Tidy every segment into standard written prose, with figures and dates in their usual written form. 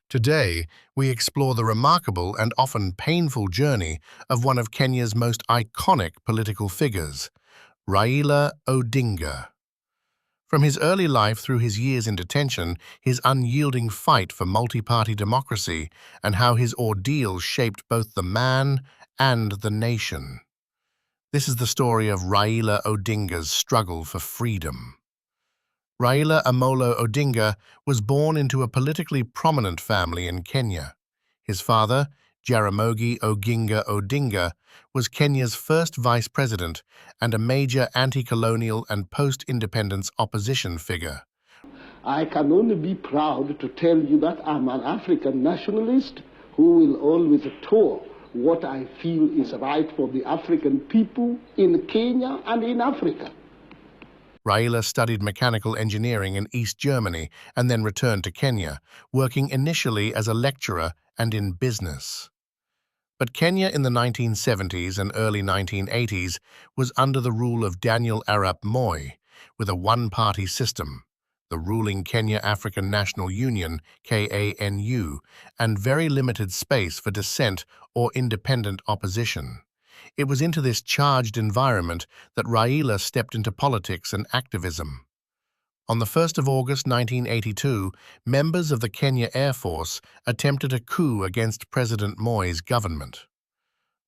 Today, we explore the remarkable and often painful journey of one of Kenya's most iconic political figures, Raila Odinga. From his early life through his years in detention, his unyielding fight for multi-party democracy, and how his ordeal shaped both the man and the nation. This is the story of Raila Odinga's struggle for freedom. Raila Amolo Odinga was born into a politically prominent family in Kenya. His father, Jaramogi Oginga Odinga, was Kenya's first vice president and a major anti-colonial and post-independence opposition figure. I can only be proud to tell you that I'm an African nationalist who will always tour what I feel is right for the African people in Kenya and in Africa. Raila studied mechanical engineering in East Germany and then returned to Kenya, working initially as a lecturer and in business. But Kenya in the 1970s and early 1980s was under the rule of Daniel Arap Moi, with a one-party system, the ruling Kenya African National Union, KANU, and very limited space for dissent or independent opposition. It was into this charged environment that Raila stepped into politics and activism. On the 1st of August 1982, members of the Kenya Air Force attempted a coup against President Moi's government.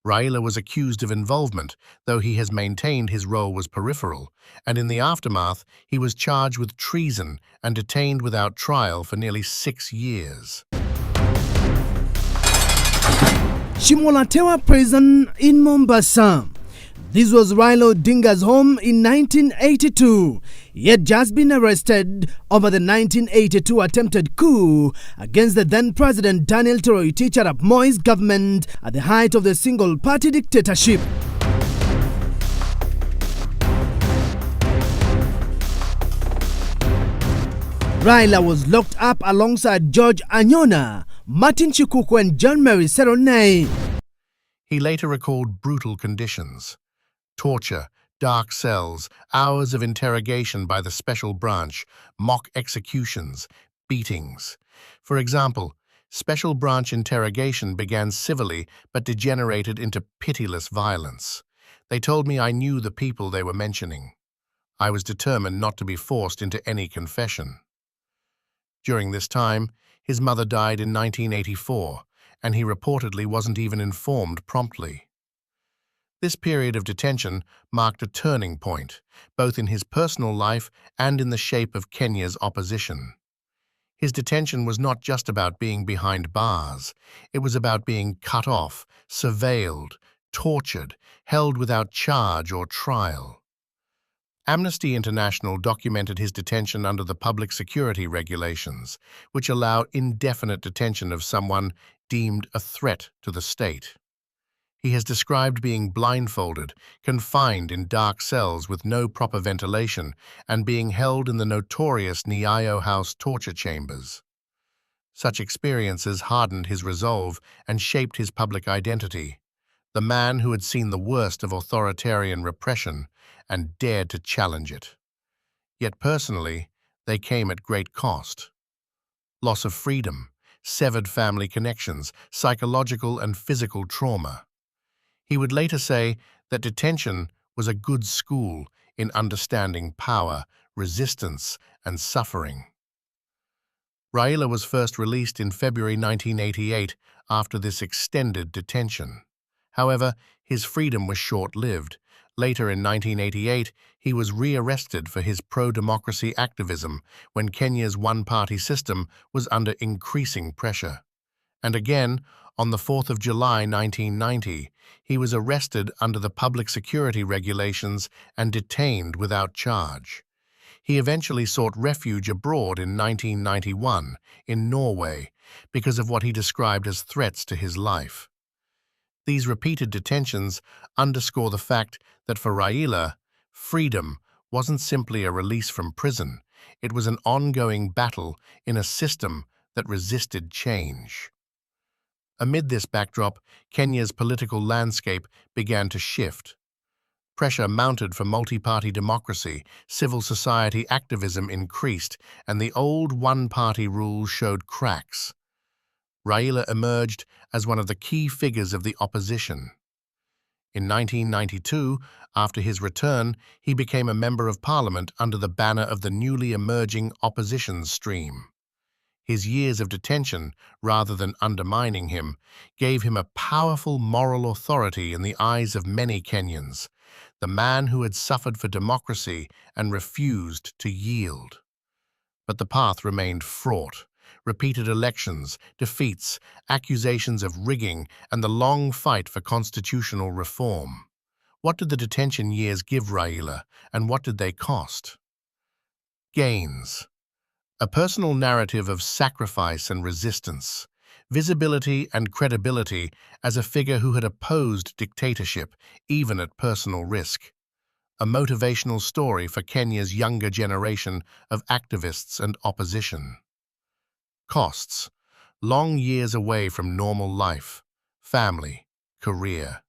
Raila was accused of involvement, though he has maintained his role was peripheral, and in the aftermath he was charged with treason and detained without trial for nearly 6 years. Shimolatewa Prison in Mombasa. This was Raila Odinga's home in 1982. He had just been arrested over the 1982 attempted coup against the then-President Daniel Toroitich arap Moi's government at the height of the single-party dictatorship. Raila was locked up alongside George Anyona, Martin Chikuku and John Mary Seronei. He later recalled brutal conditions: torture, dark cells, hours of interrogation by the special branch, mock executions, beatings. For example, special branch interrogation began civilly but degenerated into pitiless violence. They told me I knew the people they were mentioning. I was determined not to be forced into any confession. During this time, his mother died in 1984, and he reportedly wasn't even informed promptly. This period of detention marked a turning point, both in his personal life and in the shape of Kenya's opposition. His detention was not just about being behind bars. It was about being cut off, surveilled, tortured, held without charge or trial. Amnesty International documented his detention under the public security regulations, which allow indefinite detention of someone deemed a threat to the state. He has described being blindfolded, confined in dark cells with no proper ventilation, and being held in the notorious Nyayo House torture chambers. Such experiences hardened his resolve and shaped his public identity, the man who had seen the worst of authoritarian repression and dared to challenge it. Yet personally, they came at great cost. Loss of freedom, severed family connections, psychological and physical trauma. He would later say that detention was a good school in understanding power, resistance, and suffering. Raila was first released in February 1988 after this extended detention. However, his freedom was short-lived. Later in 1988, he was re-arrested for his pro-democracy activism when Kenya's one-party system was under increasing pressure. And again, on the 4th of July 1990, he was arrested under the public security regulations and detained without charge. He eventually sought refuge abroad in 1991 in Norway because of what he described as threats to his life. These repeated detentions underscore the fact that for Raila, freedom wasn't simply a release from prison, it was an ongoing battle in a system that resisted change. Amid this backdrop, Kenya's political landscape began to shift. Pressure mounted for multi-party democracy, civil society activism increased, and the old one-party rule showed cracks. Raila emerged as one of the key figures of the opposition. In 1992, after his return, he became a member of parliament under the banner of the newly emerging opposition stream. His years of detention, rather than undermining him, gave him a powerful moral authority in the eyes of many Kenyans, the man who had suffered for democracy and refused to yield. But the path remained fraught. Repeated elections, defeats, accusations of rigging, and the long fight for constitutional reform. What did the detention years give Raila, and what did they cost? Gains. A personal narrative of sacrifice and resistance, visibility and credibility as a figure who had opposed dictatorship, even at personal risk. A motivational story for Kenya's younger generation of activists and opposition. Costs. Long years away from normal life, family, career.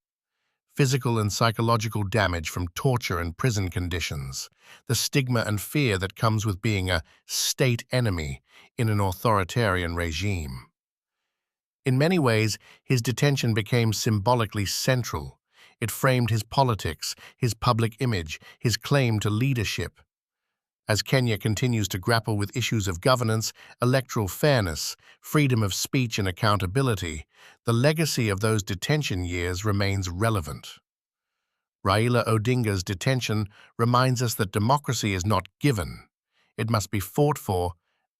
Physical and psychological damage from torture and prison conditions, the stigma and fear that comes with being a state enemy in an authoritarian regime. In many ways, his detention became symbolically central. It framed his politics, his public image, his claim to leadership. As Kenya continues to grapple with issues of governance, electoral fairness, freedom of speech and accountability, the legacy of those detention years remains relevant. Raila Odinga's detention reminds us that democracy is not given. It must be fought for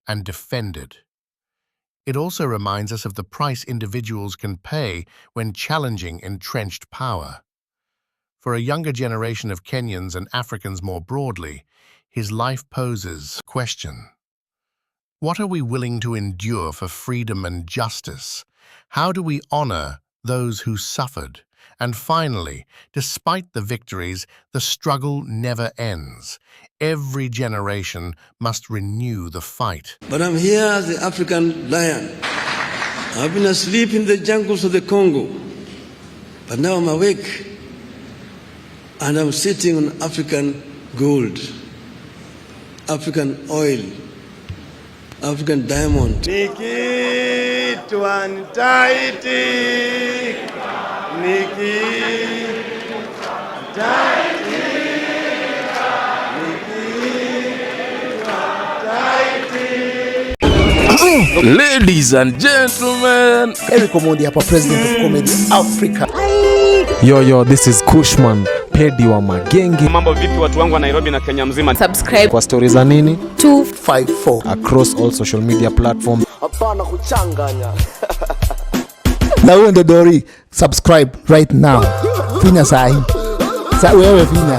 and defended. It also reminds us of the price individuals can pay when challenging entrenched power. For a younger generation of Kenyans and Africans more broadly, his life poses a question. What are we willing to endure for freedom and justice? How do we honor those who suffered? And finally, despite the victories, the struggle never ends. Every generation must renew the fight. But I'm here as the African lion. I've been asleep in the jungles of the Congo, but now I'm awake, and I'm sitting on African gold, African oil, African diamond. Niki tuantaiti, Niki taiti, Niki. Ladies and gentlemen, Eric Omondi hapa, president of comedy Africa. Yo, this is Kushman Pedi wa Magenge. Mambo vipi watu wangu wa Nairobi na Kenya mzima? Subscribe Kwa stories za nini? 254 Across all social media platforms. Hapana kuchanganya. Na wewe ndo Dori, subscribe right now. Finya sahi. Sa wewe finya.